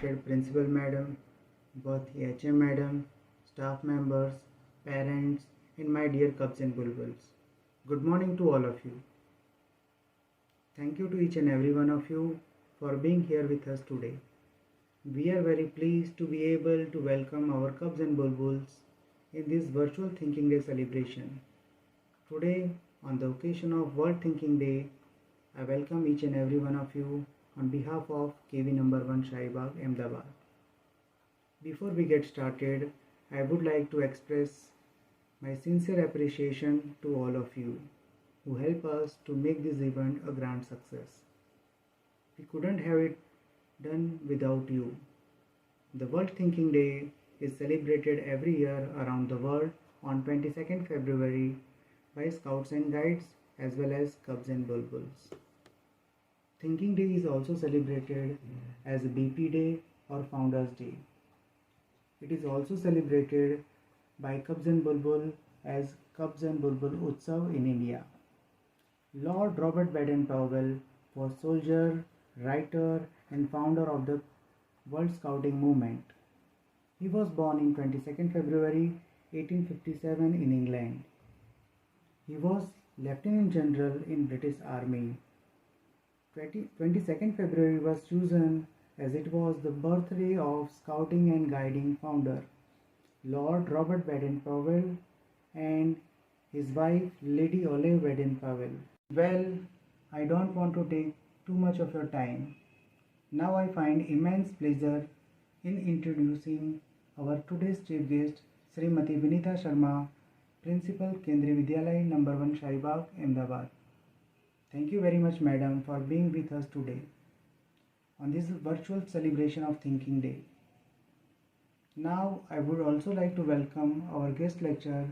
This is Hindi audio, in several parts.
respected Principal Madam, both HM Madam, staff members, parents, and my dear Cubs and Bulbuls. Good morning to all of you. Thank you to each and every one of you for being here with us today. We are very pleased to be able to welcome our Cubs and Bulbuls in this virtual Thinking Day celebration. Today, on the occasion of World Thinking Day, I welcome each and every one of you on behalf of KV number 1 Shahibag, Ahmedabad. Before we get started, I would like to express my sincere appreciation to all of you who help us to make this event a grand success. We couldn't have it done without you. The World Thinking Day is celebrated every year around the world on 22nd February by Scouts and Guides as well as Cubs and Bulbuls. Thinking Day is also celebrated as BP Day or Founders Day. It is also celebrated by Cubs and Bulbul as Cubs and Bulbul Utsav in India. Lord Robert Baden-Powell was soldier, writer and founder of the World Scouting movement. He was born in 22nd February 1857 in England. He was Lieutenant General in British Army. 22nd February was chosen as it was the birthday of Scouting and Guiding founder Lord Robert Baden-Powell and his wife Lady Olive Baden-Powell. Well, I don't want to take too much of your time. Now I find immense pleasure in introducing our today's chief guest, Srimati Vinita Sharma, Principal Kendriya Vidyalaya number 1 Shahibag, Ahmedabad. Thank you very much, Madam, for being with us today on this virtual celebration of Thinking Day. Now, I would also like to welcome our guest lecturer,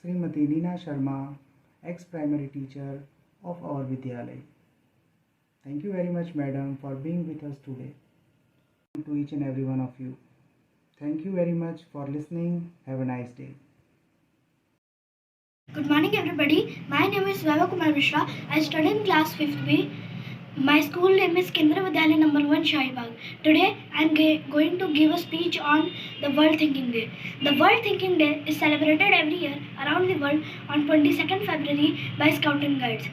Srimati Neena Sharma, ex-primary teacher of our Vidyalaya. Thank you very much, Madam, for being with us today. To each and every one of you. Thank you very much for listening. Have a nice day. Good morning, everybody. My name is Vaibhav Kumar Mishra. I study in class 5th B. My school name is Kendriya Vidyalaya number 1 Shahibag. Today, I am going to give a speech on the World Thinking Day. The World Thinking Day is celebrated every year around the world on 22nd February by Scouts and Guides.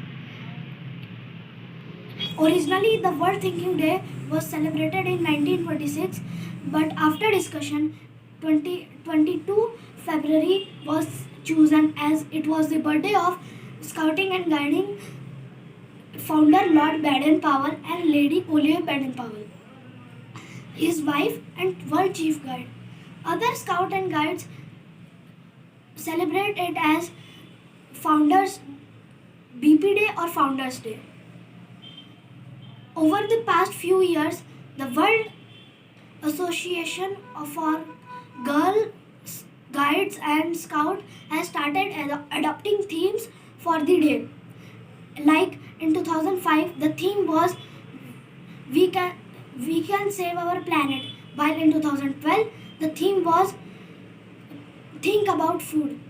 Originally, the World Thinking Day was celebrated in 1926, but after discussion, 22 February was chosen as it was the birthday of Scouting and Guiding founder Lord Baden-Powell and Lady Olive Baden-Powell, his wife and world chief guide. Other Scouts and Guides celebrate it as Founders BP Day or Founders Day. Over the past few years, the World Association for Girl Guides and Scouts has started adopting themes for the day. Like in 2005, the theme was we can save our planet, while in 2012 the theme was think about food.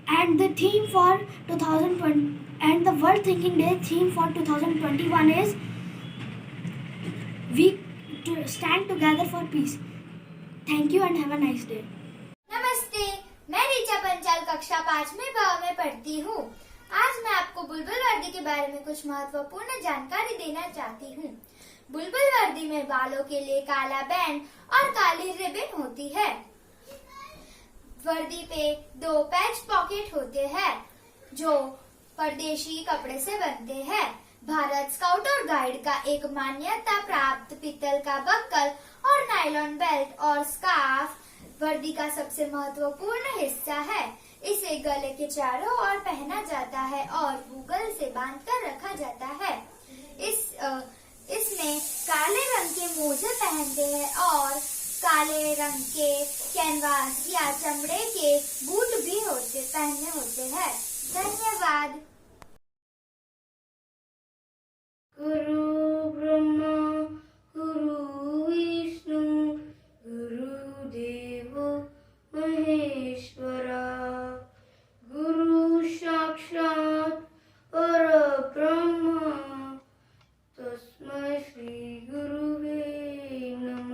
And the theme for 2020 and the World Thinking Day theme for 2021 is we stand together for peace. Thank you and have a nice day. नमस्ते, मैं ऋचा पंचाल कक्षा 5वीं भाव में पढ़ती हूँ। आज मैं आपको बुलबुल वर्दी के बारे में कुछ महत्वपूर्ण जानकारी देना चाहती हूँ। बुलबुल वर्दी में बालों के लिए काला बैंड और काली रिबन होती है। वर्दी पे 2 पैच पॉकेट होते हैं जो परदेशी कपड़े से बनते हैं। भारत स्काउट और गाइड का एक मान्यता प्राप्त पीतल का बक्कल और नायलॉन बेल्ट और स्कार्फ वर्दी का सबसे महत्वपूर्ण हिस्सा है। इसे गले के चारों ओर पहना जाता है और गूगल से बांधकर रखा जाता है। इसमें काले रंग के मोजे पहनते हैं और काले रंग के कैनवास या चमड़े के बूट भी पहनने होते हैं। धन्यवाद। गुरु ब्रह्मा गुरु विष्णु गुरुदेव महेश्वरा गुरु साक्षात् परब्रह्म तस्मै श्री गुरुवे नमः।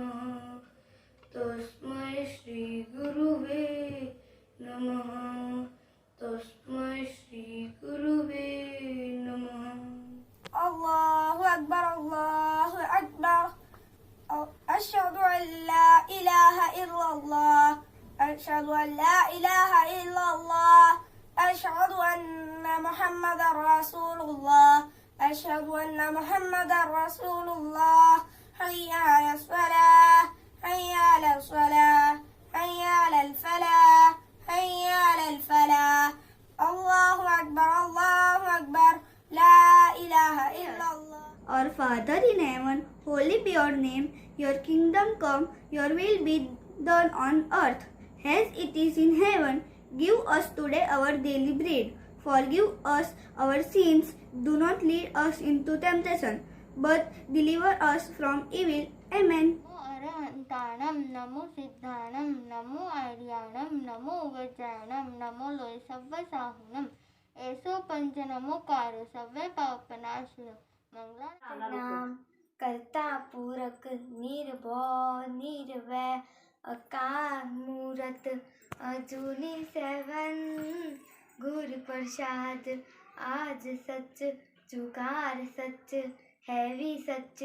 मुहम्मदर रसूलुल्लाह अशहदु अन्ना मुहम्मदर रसूलुल्लाह हय्या अलस सलाह हय्या अलस सलाह हय्या अलल फलाह हय्या अलल फलाह अल्लाहु अकबर ला इलाहा इल्लल्लाह. Our Father in heaven, holy be your name. Your kingdom come, your will be done on earth as it is in heaven. Give us today our daily bread. Forgive us our sins. Do not lead us into temptation, but deliver us from evil. Amen. नमो अरहंताणम नमो सिद्धाणम नमो आर्याणम नमो उग्रजाणम नमो लोय सव्व साहुनम ऐसो पंच नमो कारो सव्वे पापनाशनो मंगला नाम करता पूरक निर्भय निर्वै अकाल मूरत अजूनी सेवन गुरु प्रसाद आज सच जुगार सच है भी सच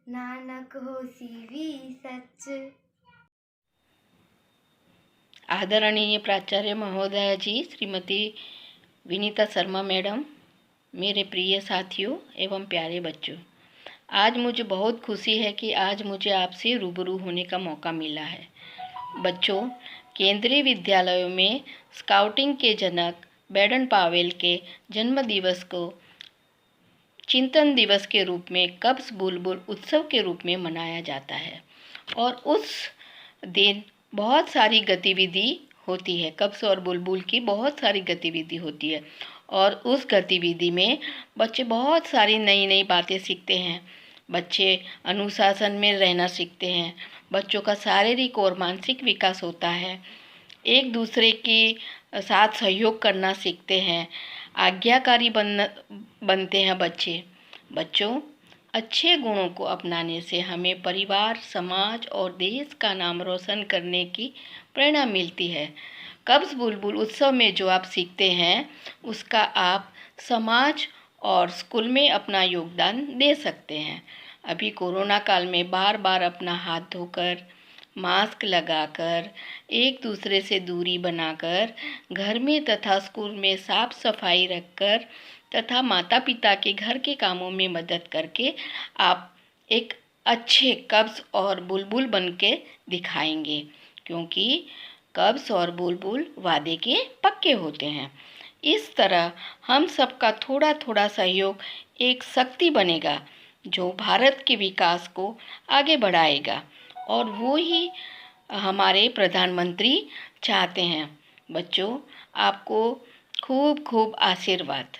नानक होसी भी सच. आदरणीय प्राचार्य महोदया जी, श्रीमती विनीता शर्मा मैडम, मेरे प्रिय साथियों एवं प्यारे बच्चों, आज मुझे बहुत खुशी है कि आज मुझे आपसे रूबरू होने का मौका मिला है. बच्चों, केंद्रीय विद्यालयों में स्काउटिंग के जनक बेडन पावेल के जन्म दिवस को चिंतन दिवस के रूप में कब्स बुलबुल उत्सव के रूप में मनाया जाता है और उस दिन बहुत सारी गतिविधि होती है. कब्स और बुलबुल की बहुत सारी गतिविधि होती है और उस गतिविधि में बच्चे बहुत सारी नई नई बातें सीखते हैं. बच्चे अनुशासन में रहना सीखते हैं. बच्चों का शारीरिक और मानसिक विकास होता है. एक दूसरे के साथ सहयोग करना सीखते हैं. आज्ञाकारी बनते हैं बच्चे. बच्चों, अच्छे गुणों को अपनाने से हमें परिवार, समाज और देश का नाम रोशन करने की प्रेरणा मिलती है. कब्स बुलबुल उत्सव में जो आप सीखते हैं उसका आप समाज और स्कूल में अपना योगदान दे सकते हैं. अभी कोरोना काल में बार बार अपना हाथ धोकर, मास्क लगाकर, एक दूसरे से दूरी बनाकर, घर में तथा स्कूल में साफ सफाई रखकर तथा माता पिता के घर के कामों में मदद करके आप एक अच्छे कब्स और बुलबुल बन के दिखाएंगे, क्योंकि कब्स और बुलबुल वादे के पक्के होते हैं. इस तरह हम सबका थोड़ा थोड़ा सहयोग एक शक्ति बनेगा जो भारत के विकास को आगे बढ़ाएगा और वो ही हमारे प्रधानमंत्री चाहते हैं. बच्चों, आपको खूब खूब आशीर्वाद.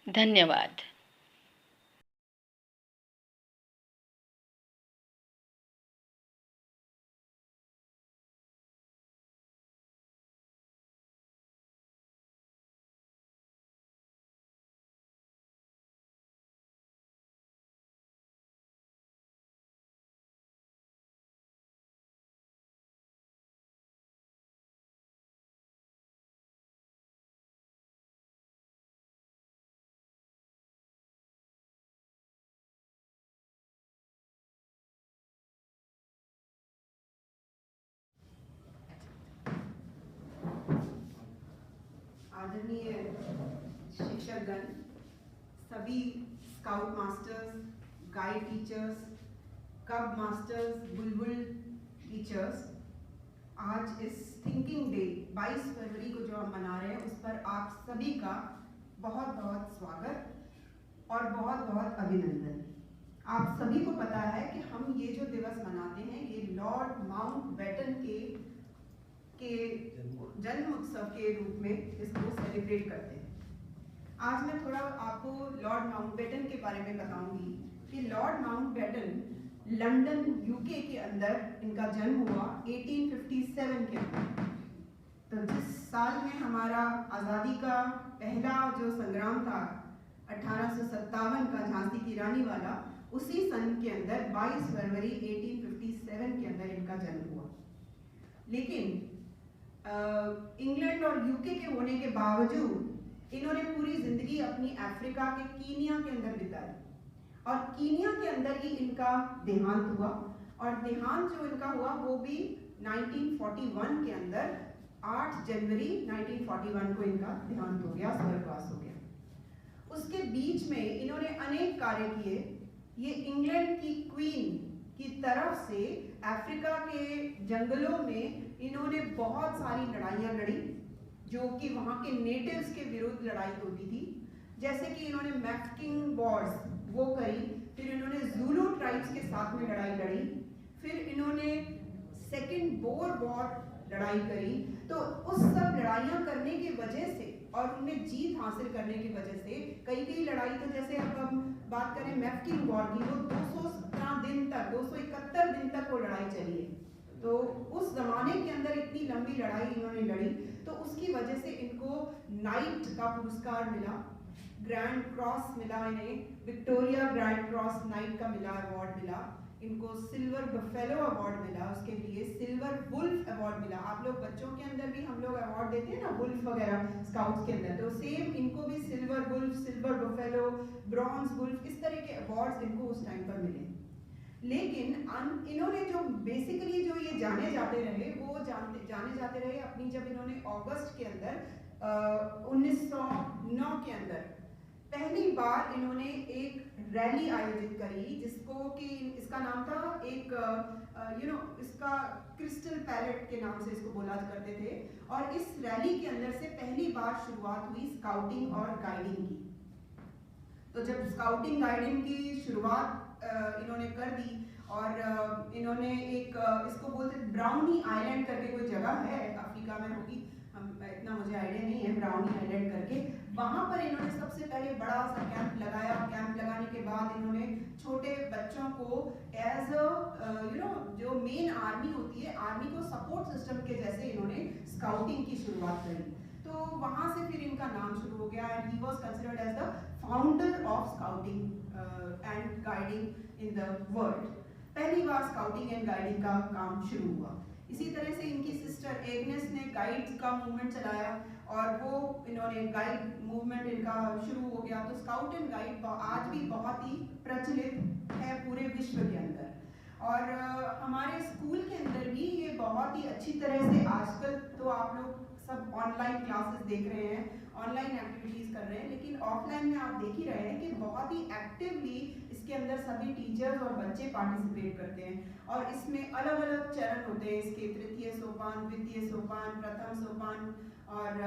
धन्यवाद. आदरणीय शिक्षकगण, सभी स्काउट मास्टर्स, गाइड टीचर्स, कब मास्टर्स, बुलबुल टीचर्स, आज इस थिंकिंग डे 22 फरवरी को जो हम मना रहे हैं उस पर आप सभी का बहुत बहुत स्वागत और बहुत बहुत अभिनंदन. आप सभी को पता है कि हम ये जो दिवस मनाते हैं ये लॉर्ड माउंटबेटन के जन्म उत्सव के रूप में इसको सेलिब्रेट करते हैं. आज मैं थोड़ा आपको लॉर्ड माउंटबेटन के बारे में बताऊंगी कि लॉर्ड माउंटबेटन लंदन यूके के अंदर इनका जन्म हुआ 1857 के अंदर. तो जिस साल में हमारा आज़ादी का पहला जो संग्राम था 1857 का झांसी की रानी वाला, उसी सन के अंदर 22 फरवरी 1857 के अंदर इनका जन्म हुआ. लेकिन इंग्लैंड और यूके के होने के बावजूद इन्होंने पूरी जिंदगी अपनी अफ्रीका के कीनिया के अंदर बिताई और कीनिया के अंदर ही इनका देहांत हुआ. और देहांत जो इनका हुआ वो भी 1941 के अंदर 8 जनवरी 1941 को इनका देहांत हो गया, स्वर्गवास हो गया. उसके बीच में इन्होंने अनेक कार्य किए। ये इंग्लैंड की क्वीन की तरफ से अफ्रीका के जंगलों में इन्होंने बहुत सारी लड़ाइयाँ लड़ी, जो कि वहाँ के नेटिव्स के विरुद्ध लड़ाई होती थी। जैसे कि इन्होंने मैफ्किंग वॉर्स वो करी, फिर इन्होंने ज़ूलू ट्राइब्स के साथ में लड़ाई लड़ी, फिर इन्होंने सेकेंड बोर वॉर लड़ाई करी। तो उस सब लड़ाइयाँ करने की वजह से और उनमें जीत हासिल करने की वजह से कई लड़ाई, तो जैसे अब हम बात करें मैफ्किंग वॉर की, वो 217 दिन तक 271 दिन तक वो लड़ाई चली है। तो उस जमाने के अंदर इतनी लंबी लड़ाई इन्होंने लड़ी, तो उसकी वजह से इनको नाइट का पुरस्कार मिला, ग्रैंड क्रॉस मिला, इन्हें विक्टोरिया ग्रैंड क्रॉस नाइट का मिला, अवार्ड मिला इनको, सिल्वर बफेलो अवार्ड मिला, उसके लिए सिल्वर वुल्फ अवार्ड मिला। आप लोग बच्चों के अंदर भी हम लोग अवार्ड देते हैं ना, वुल्फ वगैरह स्काउट्स के अंदर, तो सेम इनको भी silver wolf, silver buffalo, bronze wolf, इस तरह के अवार्ड्स इनको उस टाइम पर मिले। लेकिन इन्होंने जो बेसिकली जो ये जाने जाते रहे, वो जाने जाते रहे अपनी, जब इन्होंने अगस्त के अंदर 1909 के अंदर पहली बार इन्होंने एक रैली आयोजित करी, जिसको कि इसका नाम था एक इसका क्रिस्टल पैलेट के नाम से इसको बोला करते थे। और इस रैली के अंदर से पहली बार शुरुआत हुई स्काउटिंग और गाइडिंग की। तो जब स्काउटिंग गाइडिंग की शुरुआत इन्होंने कर दी, और इन्होंने एक इसको बोलते ब्राउनी आइलैंड करके कोई जगह है, अफ्रीका में होगी, इतना मुझे आइडिया नहीं है, ब्राउनी आइलैंड करके, वहां पर इन्होंने सबसे पहले बड़ा सा कैंप लगाया। कैंप लगाने के बाद इन्होंने छोटे बच्चों को एज जो मेन आर्मी होती है, आर्मी को सपोर्ट सिस्टम के जैसे इन्होंने स्काउटिंग की शुरुआत करी। तो वहां से फिर इनका नाम शुरू हो गया, and he was considered as the founder of scouting and guiding in the world. पहली बार स्काउटिंग एंड गाइडिंग का काम शुरू हुआ। इसी तरह से इनकी सिस्टर एग्नेस ने गाइड का मूवमेंट चलाया, और वो इन्होंने गाइड मूवमेंट इनका शुरू हो गया। तो स्काउट एंड गाइड आज भी बहुत ही प्रचलित है पूरे विश्व के अंदर, और हमारे स्कूल के अंदर भी ये बहुत ही अच्छी तरह से, आजकल तो आप लोग सब ऑनलाइन क्लासेस देख रहे हैं, ऑनलाइन एक्टिविटीज़ कर रहे हैं, लेकिन ऑफलाइन में आप देख ही रहे हैं कि बहुत ही एक्टिवली इसके अंदर सभी टीचर्स और बच्चे पार्टिसिपेट करते हैं। और इसमें अलग अलग चरण होते हैं इसके, तृतीय सोपान, द्वितीय सोपान, प्रथम सोपान और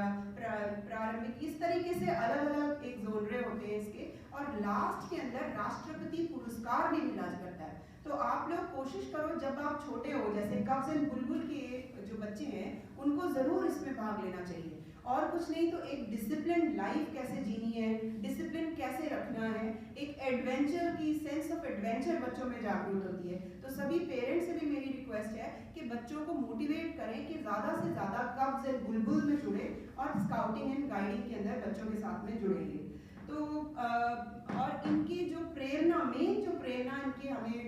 प्रारंभिक, इस तरीके से अलग अलग एक जोनरे होते हैं इसके। और लास्ट के अंदर राष्ट्रपति पुरस्कार भी मिला करता है। तो आप लोग कोशिश करो, जब आप छोटे हो, जैसे कब्ज एंड बुलबुल के जो बच्चे हैं, उनको ज़रूर इसमें भाग लेना चाहिए। और कुछ नहीं तो एक डिसिप्लिन लाइफ कैसे जीनी है, डिसिप्लिन कैसे रखना है, एक एडवेंचर की सेंस ऑफ एडवेंचर बच्चों में जागरूक होती है। तो सभी पेरेंट्स से भी मेरी रिक्वेस्ट है कि बच्चों को मोटिवेट करें कि ज़्यादा से ज़्यादा कब्ज एंड बुलबुल में जुड़े, और स्काउटिंग एंड गाइडिंग के अंदर बच्चों के साथ में जुड़ेंगे। तो और इनकी जो प्रेरणा, मेन जो प्रेरणा इनकी हमें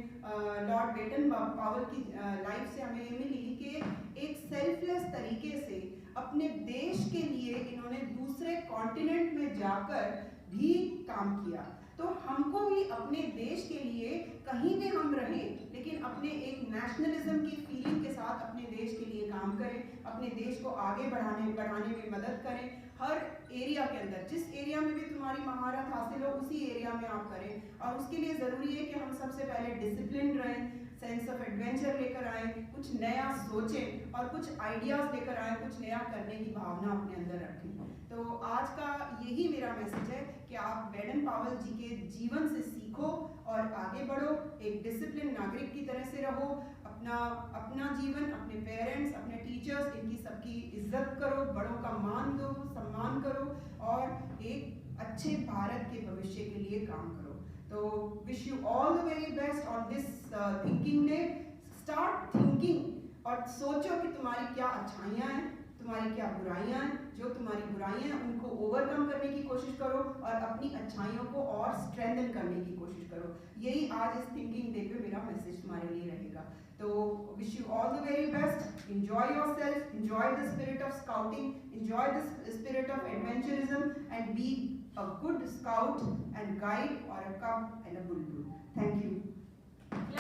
लॉर्ड बेटन पावेल की लाइफ से हमें मिली कि एक सेल्फलेस तरीके से अपने देश के लिए इन्होंने दूसरे कॉन्टिनेंट में जाकर भी काम किया। तो हमको भी अपने देश के लिए, कहीं भी हम रहें, लेकिन अपने एक नेशनलिज्म की फीलिंग के साथ अपने देश के लिए काम करें, अपने देश को आगे बढ़ाने में मदद करें। हर एरिया के अंदर, जिस एरिया में भी तुम्हारी महारत हासिल हो, उसी एरिया में आप करें। और उसके लिए ज़रूरी है कि हम सबसे पहले डिसिप्लिन रहें, सेंस ऑफ एडवेंचर लेकर आए, कुछ नया सोचें और कुछ आइडियाज़ लेकर आए, कुछ नया करने की भावना अपने अंदर रखें। तो आज का यही मेरा मैसेज है कि आप बेटन पावेल जी के जीवन से सीखो और आगे बढ़ो, एक डिसिप्लिन नागरिक की तरह से रहो, अपना जीवन, अपने पेरेंट्स, अपने टीचर्स, इनकी सबकी इज्जत करो, बड़ों का मान दो, सम्मान करो, और एक अच्छे भारत के भविष्य के लिए काम करो। तो wish you all the very best on this thinking day. Start thinking और सोचो कि तुम्हारी क्या अच्छाइयाँ हैं, तुम्हारी क्या बुराइयाँ हैं। जो तुम्हारी बुराइयाँ हैं उनको ओवरकम करने की कोशिश करो, और अपनी अच्छाइयों को और स्ट्रेंथन करने की कोशिश करो। यही आज इस थिंकिंग डे पे मेरा मैसेज तुम्हारे लिए रहेगा। तो wish you all the very best. Enjoy yourself, enjoy the spirit of scouting, enjoy the spirit of adventurism, and be a good scout and guide or a cub and a bulbul.